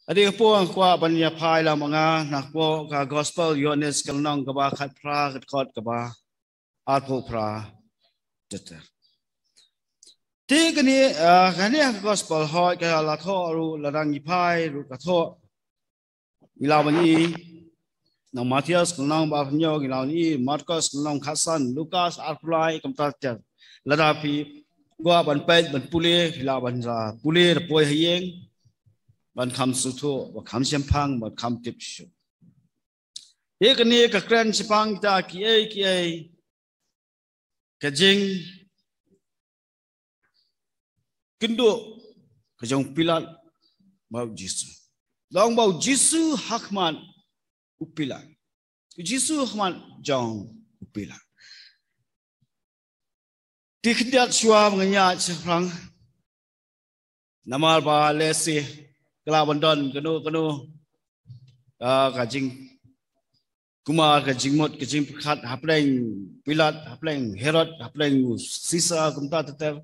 Adik puang kuat banyak pai lah manga nak po ka gospel Yohanes kelnong kaba khat pra kot kaba arpo pra teter. Ti kani gospel hoi ka la tho ru la dang pai ru ka tho ilaw bani nang Matius kelnong ba nyo ilaw ni Markus kelnong khasan Lukas arplai kam ta ter la da pi gua ban pet ban pule ilaw ban ra pule poi hieng ban kam suto ban kam sempang ban kam tipshu. Ini kekeren sempang kita kiai kejeng kenduk kejong pilat bau Jisu. Long bau Jisu hakman upilat. Jisu hakman jong upilat. Dikendiat syua mengenyat seorang namal ba lesi kelawan don kenu kajing kumar kajing mot kajing pekat hapleng pilat hapleng Herod hapleng sisa kumta tetep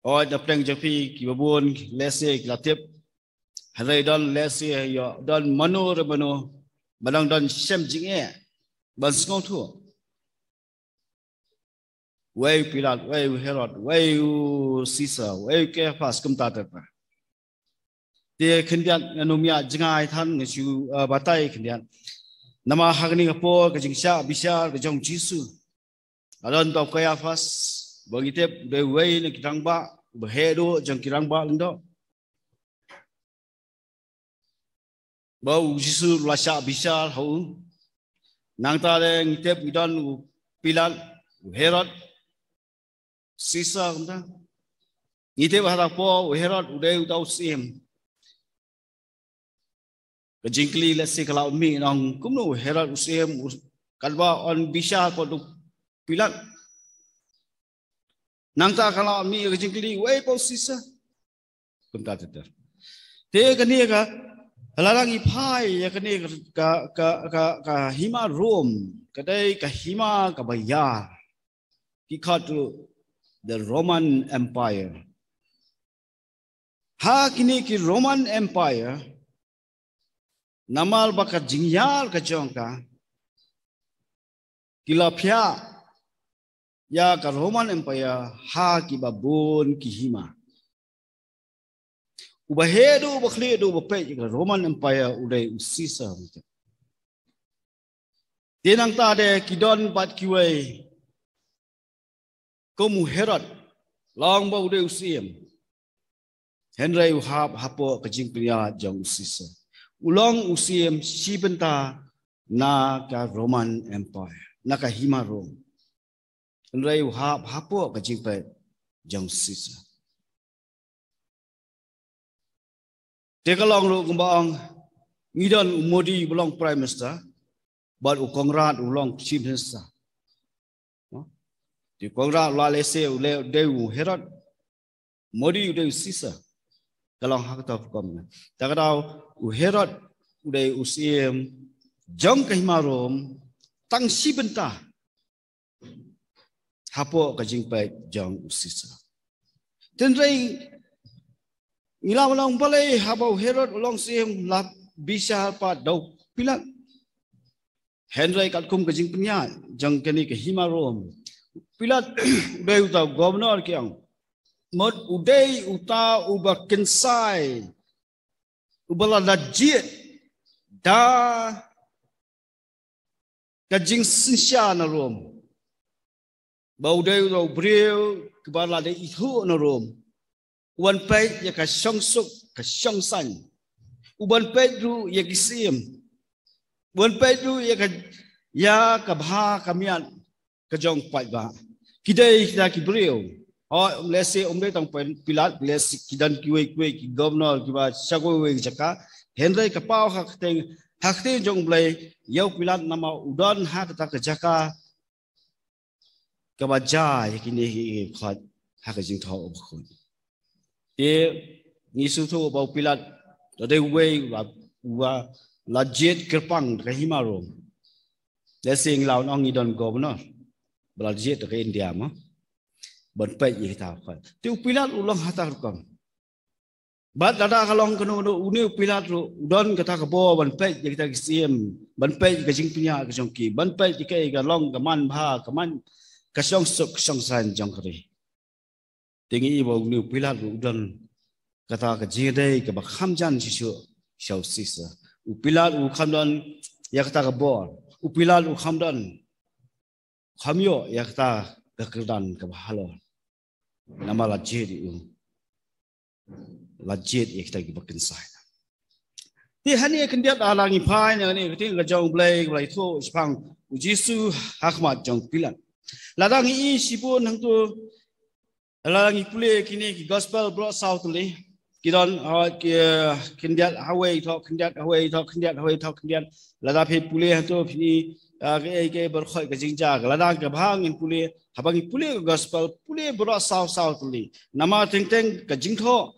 hapleng jafi kibabun lesi kilatip harai don lesi yo don manu badang don sem jinge ban skong tu wei pilat wei Herod wei sisa wei Kefas kumta tetep dia kendian numia jengai than ngesu batai kendian nama hagni ngapo kejing sya bisa kejong Jisu alon to Kefas bagitep de wei ne kirang ba behedo jeng kirang ba lendo bau Jisu lasya bisa hau nang ta de ngitep idon pilan Herod sisa kumta ngitep harapo Herod udah utau sim kejingkli lesi kalau mi nang kumno Herod usiem kalba on bisa ko du pilat nang ta kalau mi kejingkli wei posisa kumta teter te kani ka halarang ipai ya kani ka hima Rom kadai ka hima ka bayar kikatu the Roman Empire ha kini ki Roman Empire namal bakat jingyal ka jongka kilapya ya ka Roman Empire ha ki babun ki hima ubahedu bakledu bape ka Roman Empire udai usisa tinang ta de kidon pat kiwei komu Herod long ba udai usiem Henry uhap hapo ka jingpia jong usisa ulong usiem sibenta na ka Roman Empire na ka hima Rome Henry uhap hapo ka jingpe jong sisa tekalong lu kumbaang ngidon umodi belong prime minister bad ukongrat ulong chief minister di kongrat la lese ule deu Herod modi ude sisa kalau hak tahu kom takadau Herod udah usiem jong kahima Rom tang si bentah hapo kajing pai jong usisa tenrei ngilaw lang balai habau Herod ulong siem la bisa pa dau pilat Henry katkum kajing penya jong keni kahima Rom pilat udah utau gubernur kiang mod udai uta uba kensai ubala lajit da kajing sinsya na Rom bau dai uta breu kebala de itu na Rom uban pait ya ka syongsuk ka syongsan uban pait ru ya kisim uban pait ru ya ka bha kamian ka jong pai ba kidai kita ki breu oh lesi umre tang pilat lesi kidan kiwe ki governor kiba sagowe jaka Henry kapau hakte jong blai yau pilat nama udan ha ta ka jaka kabaja yakini khat hak jing tho obkhun e ngisu tho bau pilat de we wa lajet kerpang ka hima Rom lesi nglaw nong idon governor balajet ka India ma ban pai ye ta khat tiu pilat ulang hatar kom Bat dada kalong kanu uni pilat ru udon kata kebo ban pe kita kisim ban pe ka jing punya ka jong ki ban pe ka ga long ka man bha ka man ka song suk song san jong kri tingi bo uni pilat ru udon kata ka jing dei ka ba kham jan chi shu shau sisa u pilat u kham don ya kata kebo u pilat u kham don kham yo ya kata ka kerdan ka ba halo nama la jedi u lajit yang kita gibakin saya. Di hari ini dia dalam ipai yang ini kita ngejong belai tu sepang ujisu hakmat jong pilan. Ladang ini sibuk nang tu ladang ipule kini gospel brought south le. Kidon kindiat Hawaii ladang ipule tu ini ke berkhoi ke jingjak ladang ke bang ipule habang ipule gospel pule brought south le. Nama teng ke jingtho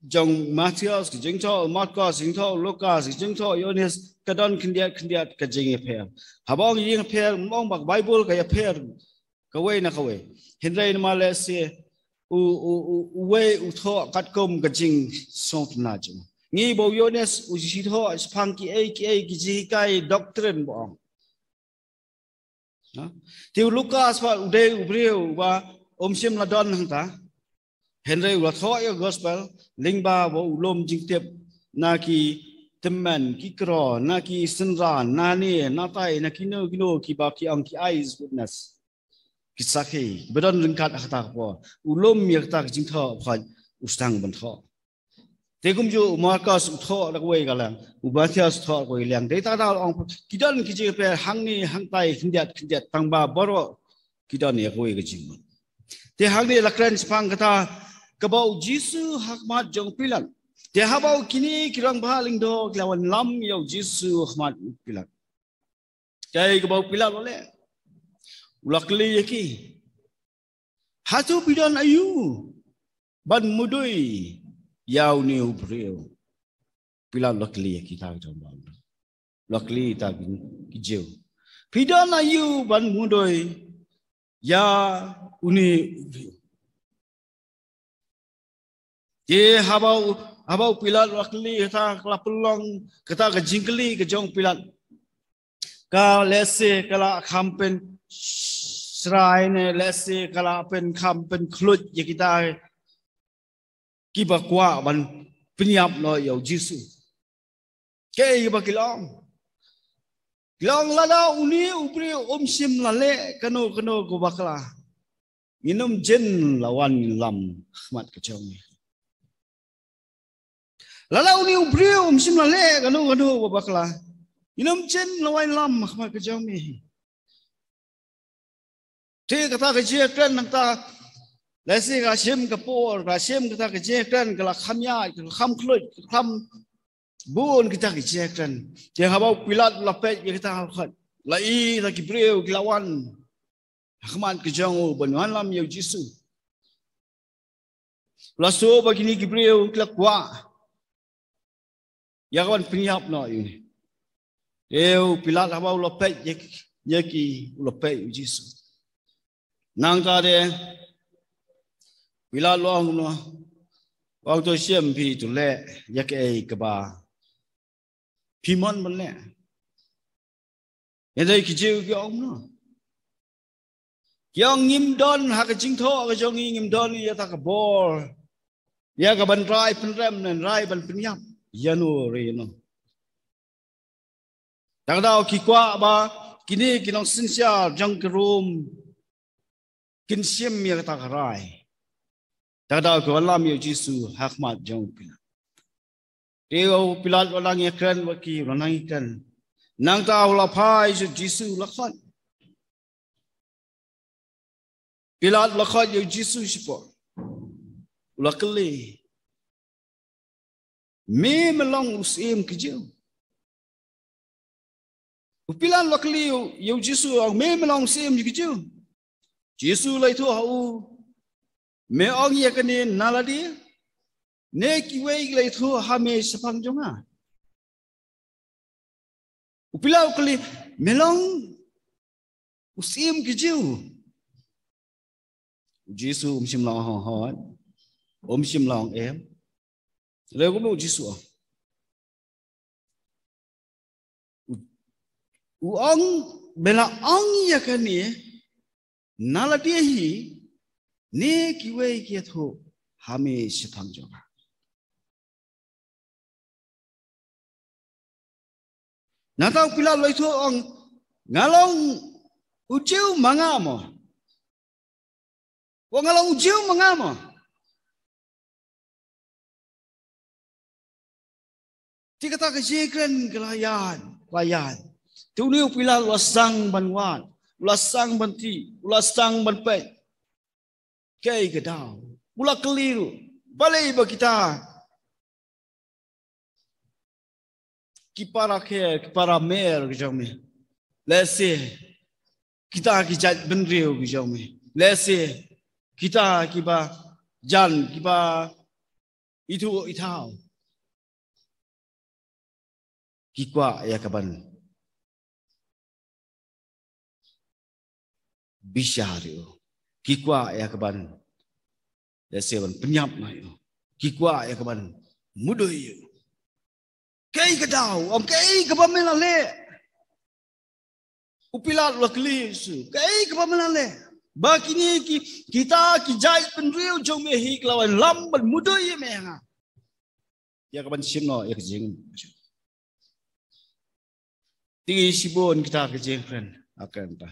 Jong Matthias kijingto Marcos kijingto Lucas kijingto Yohanes kadon kindiat ka jing appear habang ying appear mong bak Bible ka appear kawai na kawai hindai na Malaysia we utho katkom ka jing song na jing ngi bo Yohanes usitho spang ki ki ji kai doctrine bo na ti Lucas fa ude ubreu ba omsim ladon hangta Henry ulah thoi gospel lingba bo ulom jingtep naki teman ki kro naki senran nani natai nakino kino ki ba ki ang ki eyes witness kisaki bedon ringkat kata ko ulom yakta jingtho phai ustang ban tho tegum ju markas utho lakwe galang ubatias tho ko liang dei ta da ong kidon ki je pe hangni hangtai kindiat tangba boro kidon ye ko ge jing te hangni lakran spang kata Kabau Jisu hakmat jong pilan. Dia habau kini kirang bahaling do kelawan lam yau Jisu hakmat pilan. Jai kabau pilan oleh. Ulakli yaki. Hatu pidan ayu. Ban mudui. Yau ni ubreu. Pilan ulakli yaki tak jong bang. Ulakli tak kijau. Pidan ayu ban mudui. Ya uni ubreu. Ye habau pilat wakli kata kelapelong kata ke jingkeli ke jong pilat ka lese kala kampen serai ne lese kala pen kampen klut ye kita kibakwa ban penyap no yo Jisu ke ye bakilong long lada uni upri sim lale kano go bakla minum jen lawan lam khmat ke jong Lala uni ubriu sim lale kanu babakla. Inam chen lawain lam mahmat ke jami. Te kata ke je kan nangta lesi ka sim ke por ka sim kata ke je kan kala khamya kham khlut kham bun kita ke je kan. Te habau pilat lapet ye kita khat. Lai ta kibriu lawan. Ahmad ke jangu banwan lam yo Jisu. Laso bagini kibriu klakwa. Yawan penyap no ini. Eu pilat habau lopet yaki lopet Jisu. Nang tade pilat long no. Waktu siam pi tu le yaki keba. Pimon man le. Yadai kijau kiong no. Kiong ngim don hak jing tho ka jong ngim don ya ta ka bor. Ya ka ban rai penrem nan rai ban penyap. Yanu reno. Tangdao kikwa ba kini kinong sinsia jang kerum kin siam ya kata karai. Tangdao ko alam yo Jisu hakmat jang pilat. Deo pilat walang yakran waki walang ikan. Nang tao lapai yo Jisu lakhat. Pilat lakhat yo Jisu sipo. Ulakali. Me melong usim kejau. Upilan lakli yo Jisu ang me melong usim kejau. Jisu lai tu hau. Me ang ya kene naladi. Ne kiwei lai tu hame sepang jonga. Upilan lakli melong usim kejau. Jisu umsim long hon. Umsim long em. Lego mo Jisu. Uang bela ang ya kani nala dia hi ne kiwe kiatho hame sithang joga. Natau pila loi thu ang ngalong ujiu mangamo. Wa ngalong ujiu mangamo. Tika ta kejekren kelayan. Tu ni pila lasang banwan, lasang banti, lasang banpet. Kei kedau, mula keliru, balai ba kita. Kipara mer kejaume. Lese kita kijat benriu kejaume. Lese kita kiba jan kiba itu itau. Kikwa ya kaban. Bishario. Kikwa ya kaban. Lese ban penyap na yo. Kikwa ya kaban. Mudoy yo. Kei kedau, om kei kebamela le. Upilat lakli su. Kei kebamela le. Bakini kita kijai penriu jong mehi lawan lamban mudoy me nga. Ya kaban sino ya kejeng. Tinggi sibun kita kejengkan akan ta.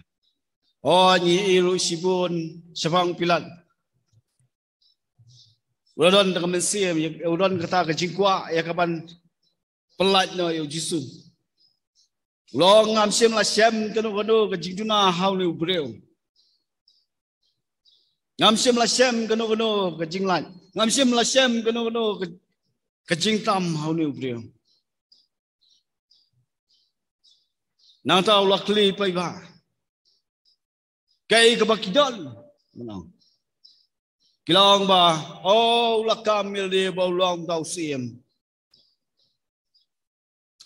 Oh ni iru sibun sabang pilat. Udon dengan mesim, udon kata kejingkwa ya kapan pelat no yo Jisu. Long ngam sim la sem kanu kejingduna hau ni ubreu. Ngam sim la sem kanu kejinglan. Ngam sim la sem kanu kejingtam hau ni ubreu. Nang tahu lakli paiba. Kei kebakidon. Menang. Kilang ba. Oh lakamil dia baulang tau siem.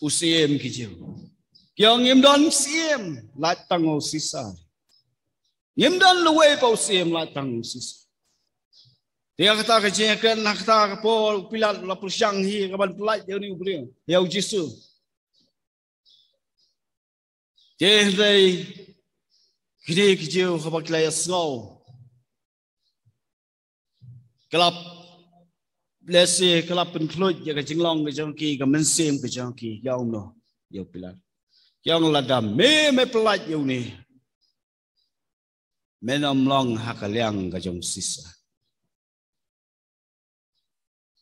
Usiem kijil. Kiang ngimdon siem. Latang o sisa. Ngimdon luwe pau siem latang o sisa. Dia kata kejengkan nak kata kapol pilat la persyang hi kaban pelat dia ni ubri. Ya Jisu. Jadi kini kecil kabak laya snow, kelap lesi kelap penulut jaga jenglong kejangki kemensim kejangki ya Allah ya pilat yang lada me pelat ya ni menam long hakaliang kejang sisa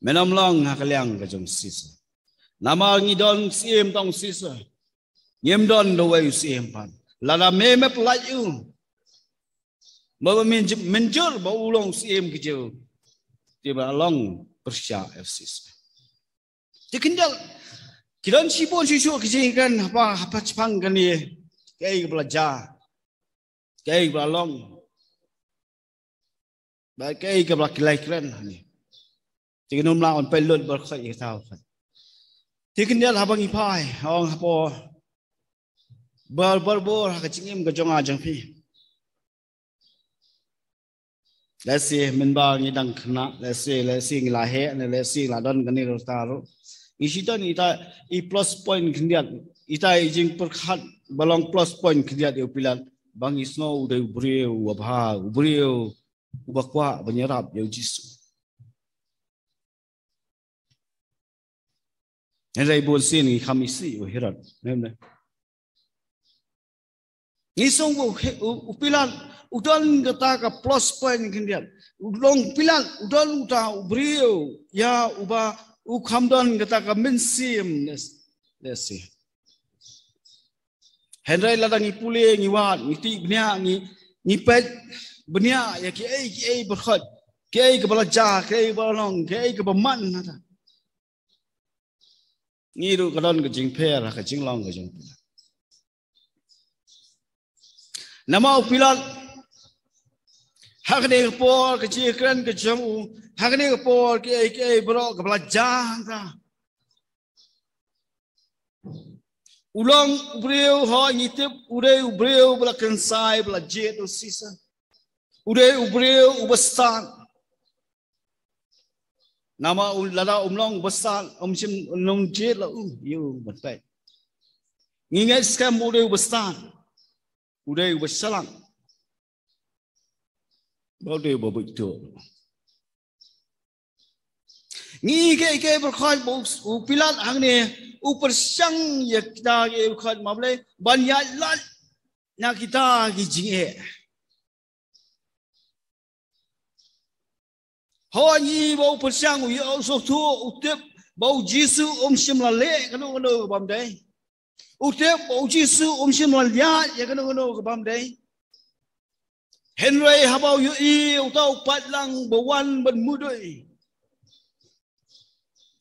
menam long hakaliang kejang sisa nama ngidon sim tong sisa Nyemdon doa usim pan. Lada meme pelaju. Bawa menjur bawa ulong sim kecil. Tiba long persya FCS. Dikendal. Kiran sibon susu kecil kan apa cepang kan ni. Kaya belajar. Kaya belong. Baik kaya belakilai keren ni. Tikenum lawan pelot berkhidmat tahu kan. Dikendal habang ipai. Orang apa bor kecingim kejong ajang pi. Lesi menbang ni dang kena lesi ngelahe lesi ladon kani rotaro. Isitan ita i plus point kendiat ita ijing perkhat balong plus point kendiat eu pilat bang isno udah ubriu wabha ubriu ubakwa banyerap eu Jisu. Nilai bolsin ni khamisi uhirat. Nemne. Nisong upilan udon kata ka plus point kendiat udong pilan udon uta ubrio ya uba ukhamdon kata ka mensim lesi Henry ladang ipule ngiwat ngiti bnia ngi pet bnia ya ki berkhot ki ke belajar ki balong ki ke beman nata ngiru kadon ke jingper ka jinglong ke jing nama upilat hak ni kepol kecikran kejemu hak ni kepol ki bro ke belajar ta ulang ubreu ha ngitip ubreu belakang sai belajar tu sisa ubreu ubestan nama lada umlong besar sim nong jet la you betai ngingat skam udah besar udah bersalang udah betul ngi ke berkhoi box upilat hang ni upersang ya kita ke berkhoi mablai banyak lat nak kita gijing Hoi bau persang ui au so tu utip bau Jisu sim la le kanu bam dai utip bau Jisu sim la ya ya kanu bam dai Henry habau yu I utau patlang bawan ban mudoi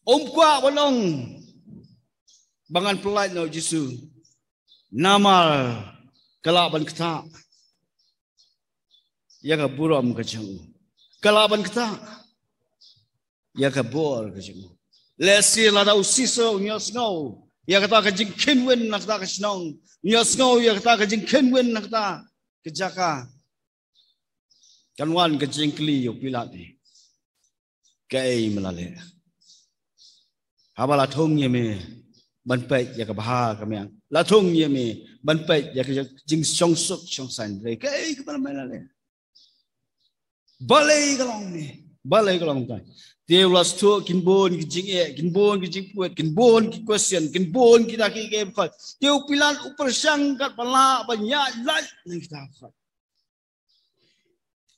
kwa balong bangan pelai no Jisu namal kalaban kita ya ka buram ka jeng kalaban kita ya ka bor ka jeng lesi la dau siso nyos ngau ya kata ka jing kenwen nak ta ka snong nyos ngau ya kata ka jing kenwen nak ta kejaka kanwan ka jing kli yo pilat ni kai melale habala thong ye me ban pai ya ka bha ka me la thong ye me ban pai ya ka jing song sok song san re kai ka ban melale balai kalong ni balai kalong tai dia ulas tu kinbon kijing puat kinbon ki question kinbon kita ki ke khat dia pilan upar sang kat pala banyak lat nang kita khat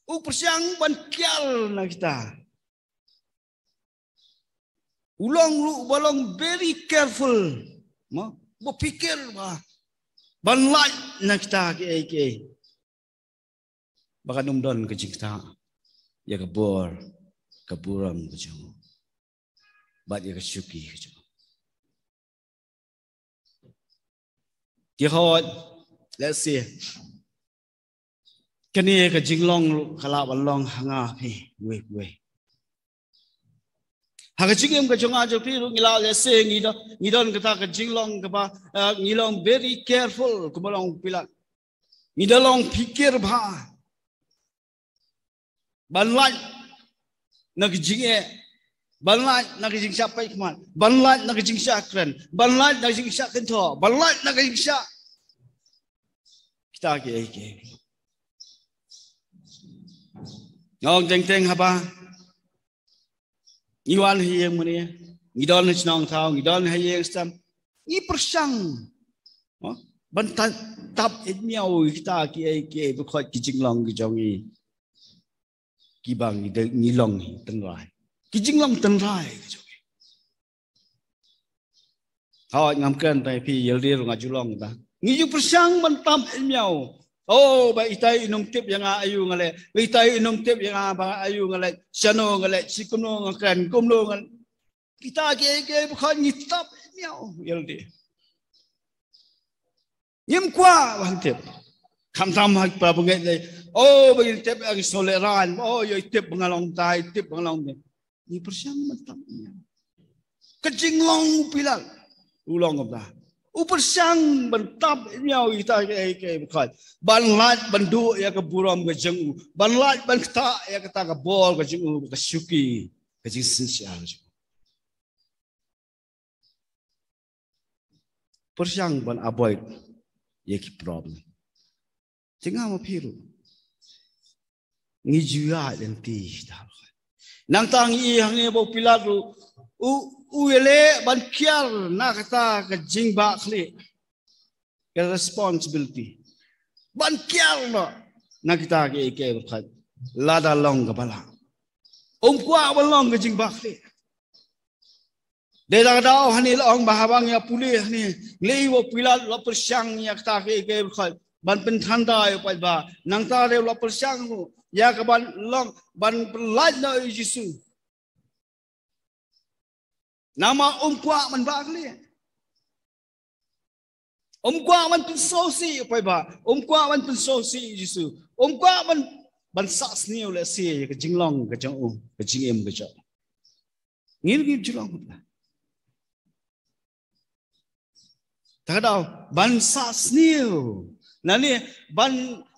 upar sang ban kyal nang kita ulang lu balong very careful mo berfikir ban lat nang kita ke bakan umdon ke kita ya kabur kaburam ke jeng bat ya kesyuki ke jeng dia hot let's see kani ke jinglong kala balong hanga he we ha ke jingem ke jonga jo pi ru ngila let's see ngidon kata ke jinglong ke ba ngilong very careful ke balong pilat ngidalong pikir ba banlat nak jing banlat nak jing siapa ikman banlat nak jing syakran banlat nak jing syak kento banlat nak jing syak kita ke ngong teng haba iwan hieng muni ngidon chnong thau ngidon hieng stam ni persang bantat tap miao kita ke berkhot kijing long ki jongi kibang ni long ni tengrai kijing long tengrai hao ngam kan tai pi yel ri nga julong ta ngi ju persang mentam miao oh ba itai inong tip yang ayu ngale itai inong tip yang ba ayu ngale sano ngale sikuno ngakan kumlo ngal kita ke bukan ni tap miao yel ri nyem kwa bang tip kham tham hak pa bungai le oh bagi tip ang soleran oh yo tip bengalong tai tip bengalong ni persang mentam kejing long pilal ulong apa upersang bentap miao kita ke bukan banlat bandu ya ke buram ke jengu banlat banta ya kita ke bol ke jengu ke syuki ke jing sensial persang ban avoid ya ki problem tengah mau piru ngi jua lenti dah nang tang i hang ni bo pilaru uele ban kial na kata ke jingba khli ke responsibility ban kial no na kita ke khat lada long ke bala kwa balong ke jingba khli de la dau hani long bahabang ya pulih ni lei wo pilat lo persang ya kata ke khat ban pen thanda yo pa ba nang ta de lo persang ya ke ban long ban pelaj no Yesus nama kwa man ba kli kwa man pun sosi pai ba kwa man pun sosi Yesus kwa man ban sas ni le si ke jinglong ke jong ke jingem ke jong ngil gi jinglong ba ta dau ban sas ni nani ban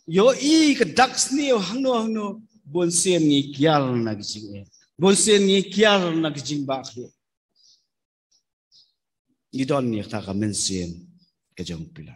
yo I ke dak ni hangno bon sien ni kyal na gi jingem Bunsin ni kiar naging bakli. Idon ni taka mensin kajang pila.